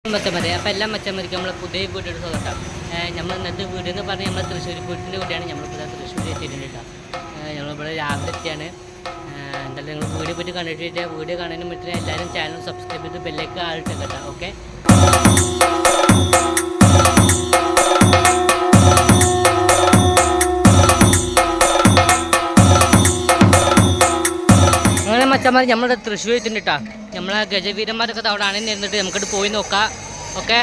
മച്ചന്മാരെ അപ്പോൾ എല്ലാ മച്ചന്മാർക്കും നമ്മൾ പുതിയ വീഡിയോ കേട്ടോ. നമ്മൾ ഇന്നത്തെ വീഡിയോ എന്ന് പറഞ്ഞാൽ നമ്മൾ തൃശ്ശൂർ പൂരത്തിൻ്റെ കൂടെയാണ് നമ്മളിപ്പോൾ തൃശ്ശൂർ എത്തിയിട്ടുണ്ട് കേട്ടോ. നമ്മളിവിടെ രാവിലെ എത്തിയാണ്. എന്തായാലും നിങ്ങൾ വീഡിയോ പറ്റി കണ്ടിട്ട് വീഡിയോ കാണാനും പറ്റുന്ന എല്ലാവരും ചാനൽ സബ്സ്ക്രൈബ് ചെയ്ത് ബെല്ലേക്ക് ആളിട്ട് കേട്ടോ. ഓക്കെ, അങ്ങനെ മച്ചന്മാർ നമ്മളുടെ തൃശ്ശൂർ എത്തിയിട്ടുണ്ട് കേട്ടോ. നമ്മളെ ഗജവീരന്മാരൊക്കെ അവിടെ അണിഞ്ഞിരുന്നിട്ട് നമുക്കിട്ട് പോയി നോക്കാം. ഓക്കെ,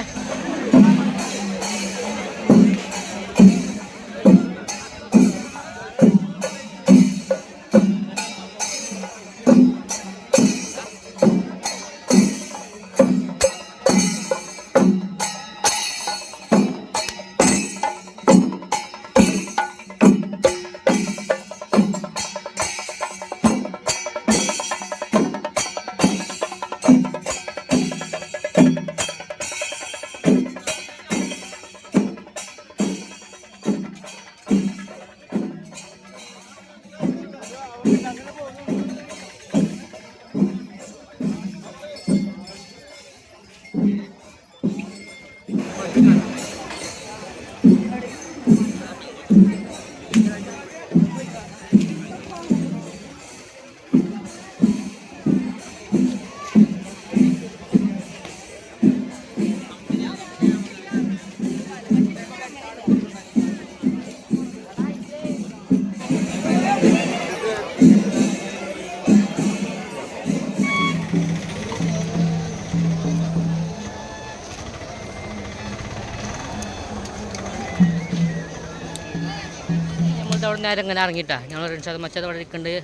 അവിടെ നേരം ഇങ്ങനെ ഇറങ്ങിയിട്ടാ. ഞങ്ങൾ റിൻഷാദ് മച്ചത് അവിടെ ഇരിക്കുന്നുണ്ട്.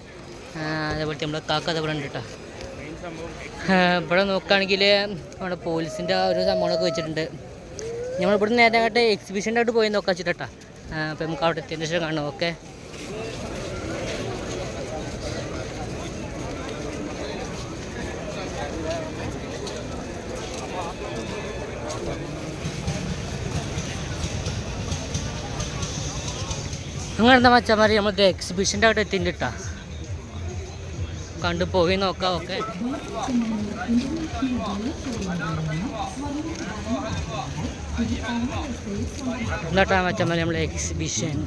അതേപോലെ നമ്മൾ കാക്ക അത് ഇവിടെ ഉണ്ട് കേട്ടോ. ഇവിടെ നോക്കുകയാണെങ്കിൽ അവിടെ പോലീസിൻ്റെ ഒരു സംഭവങ്ങളൊക്കെ വെച്ചിട്ടുണ്ട്. നമ്മളിവിടെ നേരെ ആയിട്ട് എക്സിബിഷൻ്റെ ആയിട്ട് പോയി നോക്കാൻ വെച്ചിട്ടാ. അപ്പോൾ നമുക്ക് അവിടെ എത്തിയതിന് ശേഷം കാണാം. ഓക്കെ, അങ്ങനെ എന്താ മച്ചന്മാർ നമ്മൾക്ക് എക്സിബിഷൻ്റെ അവിടെ എത്തിയിട്ടുണ്ട് കേട്ടോ. കണ്ടു പോയി നോക്കാം. ഓക്കെ, എന്നിട്ടാ മച്ചന്മാർ നമ്മളെ exhibition.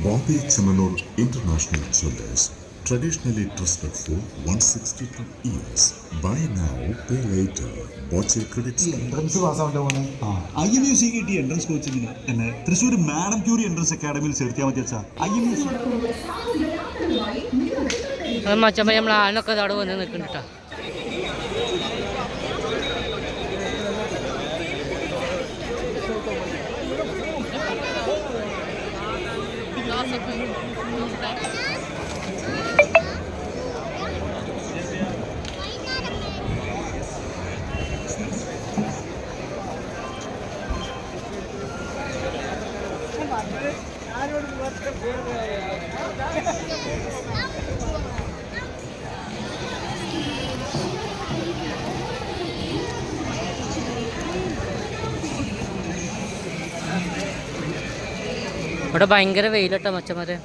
Bobby Chamanur International Jewelers, traditionally trusted for 162 years. Buy now, pay later. Boche Credit entrance പാസ്സാവല്ലോ. IMUC കിട്ടിയ എൻട്രൻസ് കോച്ചിങ്ങിന് എന്നെ തൃശ്ശൂർ മാഡം ക്യൂറി എൻട്രൻസ് അക്കാഡമിയിൽ ചേർത്തിയാൽ മതി വെച്ചാൽ IMUC. മച്ചന്മാർ നമ്മൾ ആനൊക്കെ അവിടെ വന്ന് നിൽക്കുന്നുണ്ട് കേട്ടോ. ഇവിടെ ഭയങ്കര വെയിലട്ടോ മച്ചന്മാരെ.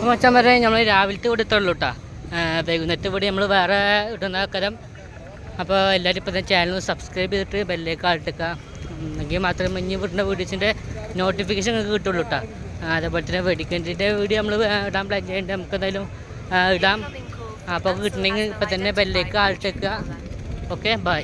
അപ്പോൾ മച്ചാൻ വരെ നമ്മൾ രാവിലത്തെ ഇവിടെ ഇട്ടുള്ളൂ കേട്ടോ. വൈകുന്നേരത്തെ ഇവിടെ നമ്മൾ വേറെ ഇടുന്ന കരം. അപ്പോൾ എല്ലാവരും ഇപ്പോൾ തന്നെ ചാനൽ സബ്സ്ക്രൈബ് ചെയ്തിട്ട് ബെല്ലേക്ക് ആൾട്ടിക്കുക. എങ്കിൽ മാത്രമേ ഇനി വിടുന്ന വീഡിയോസിൻ്റെ നോട്ടിഫിക്കേഷൻ നിങ്ങൾക്ക് കിട്ടുള്ളൂ കേട്ടോ. അതേപോലെ തന്നെ വെടിക്കേണ്ടിൻ്റെ വീഡിയോ നമ്മൾ ഇടാൻ പ്ലാൻ ചെയ്യുന്നുണ്ട്. നമുക്ക് എന്തായാലും ഇടാം. അപ്പോൾ കിട്ടണമെങ്കിൽ ഇപ്പം തന്നെ ബെല്ലേക്ക് ആൾട്ടിക്കുക. Okay, by.